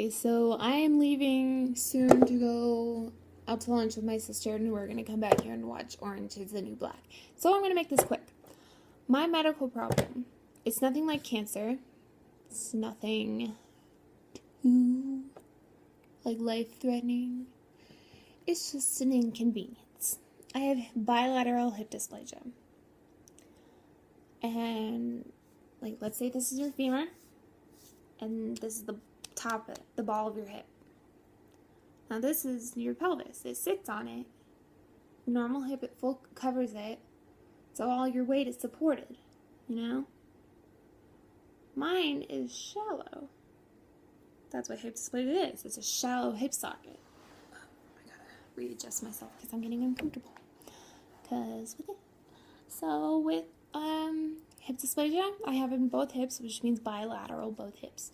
Okay, so I am leaving soon to go out to lunch with my sister, and we're going to come back here and watch Orange is the New Black. So I'm going to make this quick. My medical problem, it's nothing like cancer. It's nothing too, life-threatening. It's just an inconvenience. I have bilateral hip dysplasia. And, let's say this is your femur, and this is the top of the ball of your hip. Now this is your pelvis. It sits on it. Normal hip, it full covers it, so all your weight is supported, Mine is shallow. That's what hip dysplasia is. It's a shallow hip socket. I gotta readjust myself because I'm getting uncomfortable. So with hip dysplasia, I have it in both hips, which means bilateral, both hips.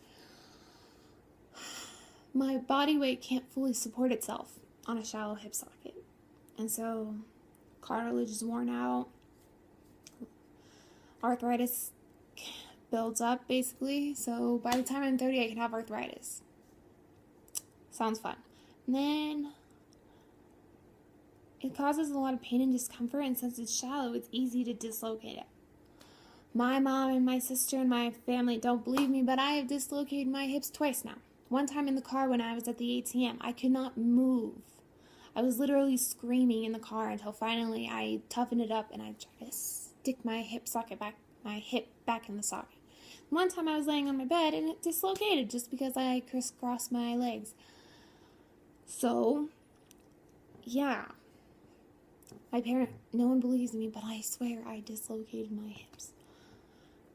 My body weight can't fully support itself on a shallow hip socket. And so cartilage is worn out. Arthritis builds up, basically. So by the time I'm 30, I can have arthritis. Sounds fun. And then it causes a lot of pain and discomfort, and since it's shallow, it's easy to dislocate it. My mom and my sister and my family don't believe me, but I have dislocated my hips twice now. One time in the car when I was at the ATM, I could not move. I was literally screaming in the car until finally I toughened it up and I tried to stick my hip back in the socket. One time I was laying on my bed and it dislocated just because I crisscrossed my legs. So, yeah. No one believes me, but I swear I dislocated my hips.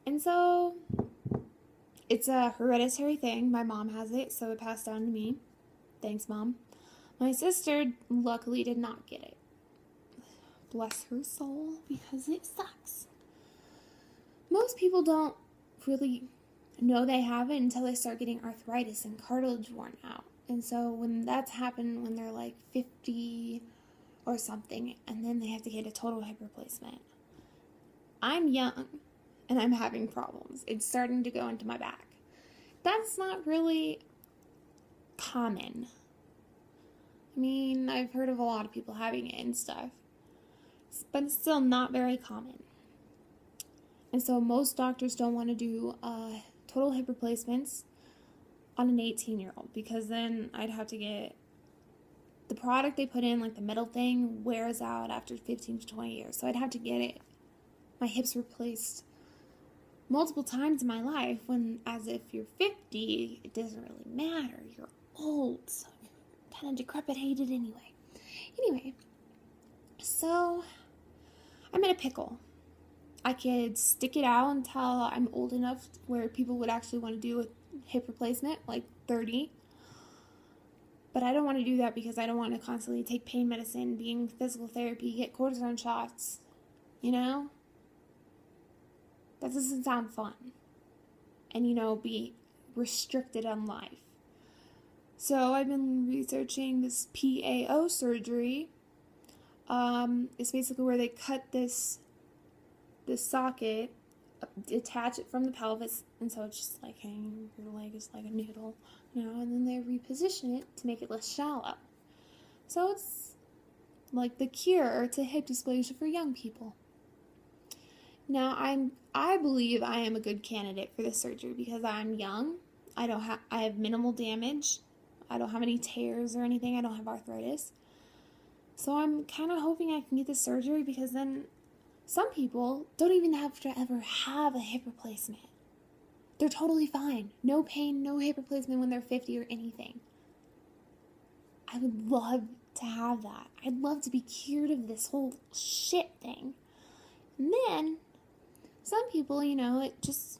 And so, it's a hereditary thing. My mom has it, so it passed down to me. Thanks, Mom. My sister luckily did not get it. Bless her soul, because it sucks. Most people don't really know they have it until they start getting arthritis and cartilage worn out. And so when that's happened when they're 50 or something, and then they have to get a total hip replacement. I'm young, and I'm having problems. It's starting to go into my back. That's not really common. I mean, I've heard of a lot of people having it and stuff, but it's still not very common. And so most doctors don't want to do total hip replacements on an 18-year-old because then I'd have to get the product they put in, the metal thing, wears out after 15 to 20 years. So I'd have to get my hips replaced multiple times in my life when, as if you're 50, it doesn't really matter. You're old, so you're kind of decrepitated anyway. Anyway, so I'm in a pickle. I could stick it out until I'm old enough where people would actually want to do a hip replacement, 30. But I don't want to do that because I don't want to constantly take pain medicine, be in physical therapy, get cortisone shots, That doesn't sound fun. And, be restricted on life. So I've been researching this PAO surgery. It's basically where they cut this socket, detach it from the pelvis, and so it's just hanging, your leg is like a noodle, and then they reposition it to make it less shallow. So it's like the cure to hip dysplasia for young people. Now, I believe I am a good candidate for this surgery because I'm young. I have minimal damage. I don't have any tears or anything. I don't have arthritis. So I'm kind of hoping I can get this surgery because then some people don't even have to ever have a hip replacement. They're totally fine. No pain, no hip replacement when they're 50 or anything. I would love to have that. I'd love to be cured of this whole shit thing. And then some people, it just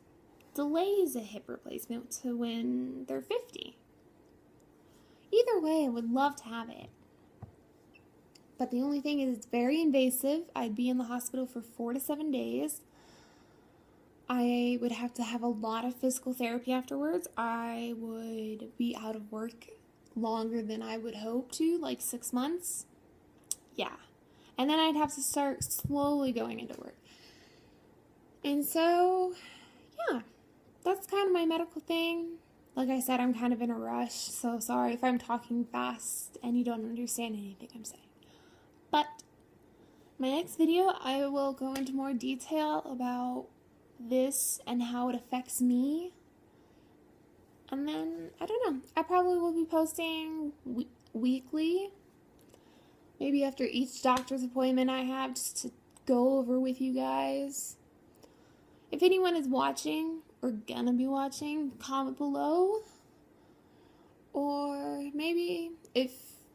delays a hip replacement to when they're 50. Either way, I would love to have it. But the only thing is it's very invasive. I'd be in the hospital for 4 to 7 days. I would have to have a lot of physical therapy afterwards. I would be out of work longer than I would hope to, 6 months. Yeah. And then I'd have to start slowly going into work. And so, yeah, that's kind of my medical thing. Like I said, I'm kind of in a rush, so sorry if I'm talking fast and you don't understand anything I'm saying. But my next video, I will go into more detail about this and how it affects me. And then, I don't know, I probably will be posting weekly, maybe after each doctor's appointment I have, just to go over with you guys. If anyone is watching or gonna be watching, comment below. Or maybe if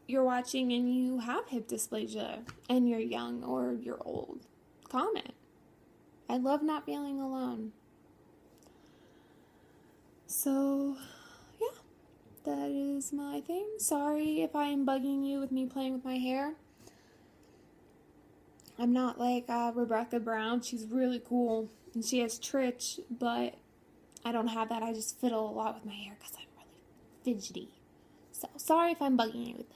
you're watching and you have hip dysplasia and you're young or you're old, comment. I love not feeling alone. So, yeah, that is my thing. Sorry if I am bugging you with me playing with my hair. I'm not like Rebecca Brown. She's really cool and she has trich, but I don't have that. I just fiddle a lot with my hair because I'm really fidgety. So, sorry if I'm bugging you with that.